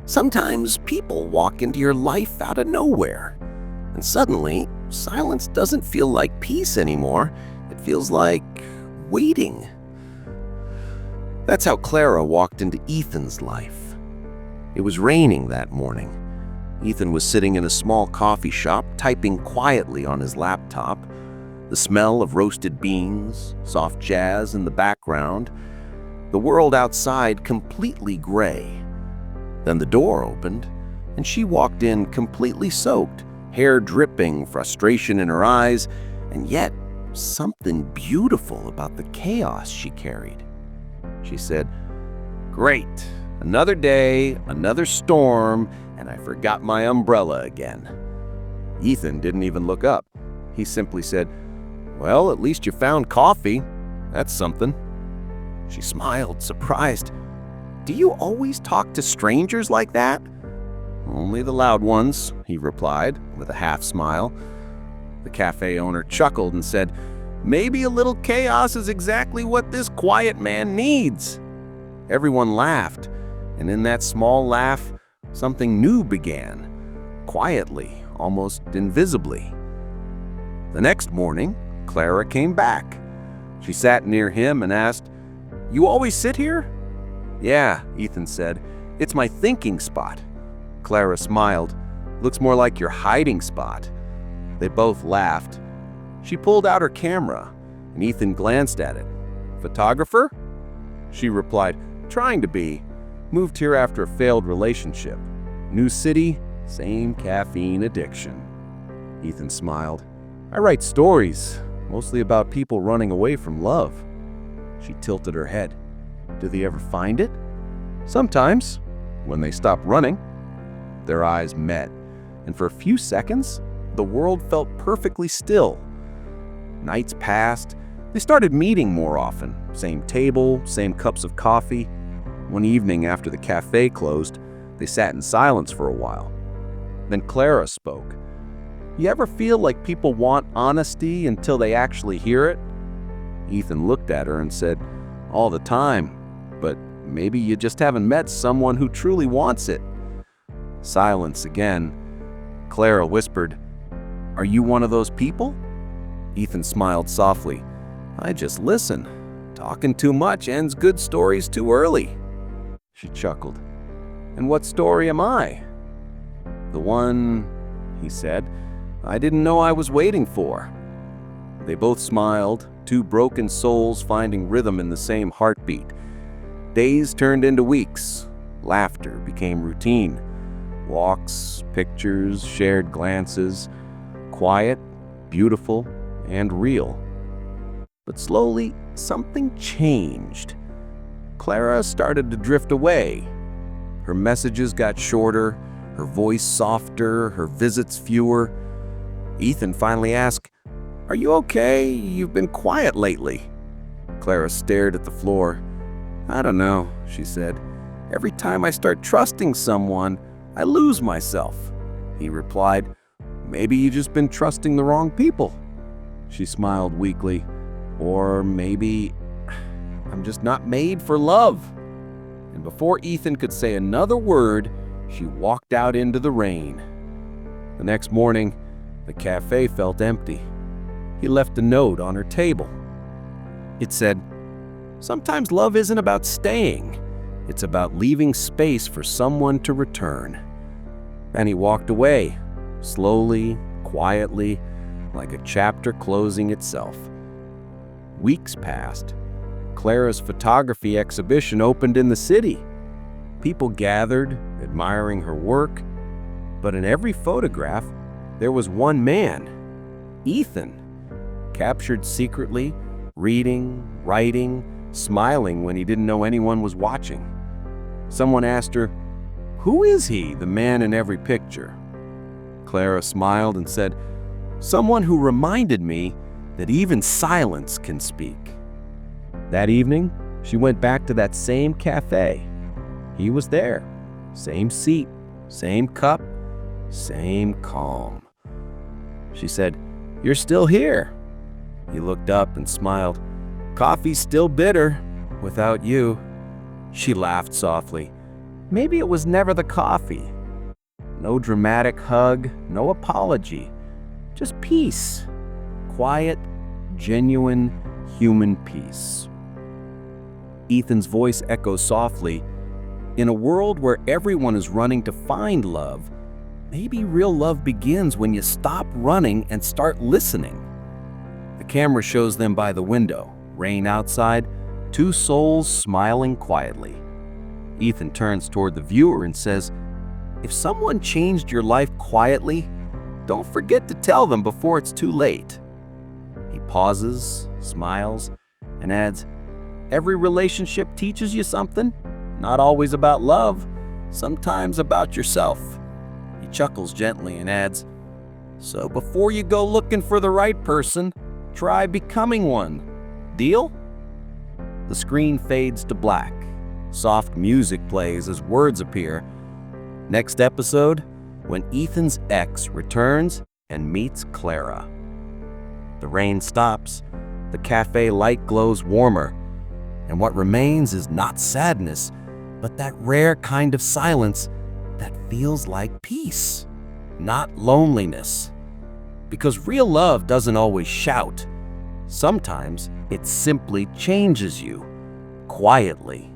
Sometimes people walk into your life out of nowhere, and suddenly, silence doesn't feel like peace anymore. It feels like waiting. That's how Clara walked into Ethan's life. It was raining that morning. Ethan was sitting in a small coffee shop, typing quietly on his laptop. The smell of roasted beans, soft jazz in the background, the world outside completely gray. Then the door opened, and she walked in completely soaked, hair dripping, frustration in her eyes, and yet something beautiful about the chaos she carried. She said, "Great, another day, another storm, and I forgot my umbrella again." Ethan didn't even look up. He simply said, "Well, at least you found coffee. That's something." She smiled, surprised. "Do you always talk to strangers like that?" "Only the loud ones," he replied with a half smile. The cafe owner chuckled and said, "Maybe a little chaos is exactly what this quiet man needs." Everyone laughed, and in that small laugh, something new began, quietly, almost invisibly. The next morning, Clara came back. She sat near him and asked, "You always sit here?" "Yeah," Ethan said. "It's my thinking spot." Clara smiled. "Looks more like your hiding spot." They both laughed. She pulled out her camera, and Ethan glanced at it. "Photographer?" She replied, "Trying to be. Moved here after a failed relationship. New city, same caffeine addiction." Ethan smiled. "I write stories, mostly about people running away from love." She tilted her head. "Do they ever find it?" "Sometimes, when they stop running." Their eyes met, and for a few seconds, the world felt perfectly still. Nights passed. They started meeting more often. Same table, same cups of coffee. One evening after the cafe closed, they sat in silence for a while. Then Clara spoke. "You ever feel like people want honesty until they actually hear it?" Ethan looked at her and said, "All the time, but maybe you just haven't met someone who truly wants it." Silence again. Clara whispered, "Are you one of those people?" Ethan smiled softly. "I just listen. Talking too much ends good stories too early." She chuckled. "And what story am I?" "The one," he said, "I didn't know I was waiting for." They both smiled, two broken souls finding rhythm in the same heartbeat. Days turned into weeks. Laughter became routine. Walks, pictures, shared glances. Quiet, beautiful, and real. But slowly, something changed. Clara started to drift away. Her messages got shorter, her voice softer, her visits fewer. Ethan finally asked, "Are you okay? You've been quiet lately." Clara stared at the floor. "I don't know," she said. "Every time I start trusting someone, I lose myself." He replied, "Maybe you've just been trusting the wrong people." She smiled weakly. "Or maybe I'm just not made for love." And before Ethan could say another word, she walked out into the rain. The next morning, the cafe felt empty. He left a note on her table. It said, "Sometimes love isn't about staying. It's about leaving space for someone to return." And he walked away, slowly, quietly, like a chapter closing itself. Weeks passed. Clara's photography exhibition opened in the city. People gathered, admiring her work. But in every photograph, there was one man, Ethan, captured secretly, reading, writing, smiling when he didn't know anyone was watching. Someone asked her, "Who is he, the man in every picture?" Clara smiled and said, "Someone who reminded me that even silence can speak." That evening, she went back to that same cafe. He was there, same seat, same cup, same calm. She said, "You're still here." He looked up and smiled. "Coffee's still bitter without you." She laughed softly. Maybe it was never the coffee. No dramatic hug, no apology. Just peace. Quiet, genuine, human peace. Ethan's voice echoes softly. In a world where everyone is running to find love, maybe real love begins when you stop running and start listening. The camera shows them by the window, rain outside, two souls smiling quietly. Ethan turns toward the viewer and says, "If someone changed your life quietly, don't forget to tell them before it's too late." He pauses, smiles, and adds, "Every relationship teaches you something, not always about love, sometimes about yourself." He chuckles gently and adds, "So before you go looking for the right person, try becoming one. Deal?" The screen fades to black. Soft music plays as words appear. Next episode, when Ethan's ex returns and meets Clara. The rain stops, the cafe light glows warmer, and what remains is not sadness, but that rare kind of silence that feels like peace, not loneliness. Because real love doesn't always shout. Sometimes it simply changes you, quietly.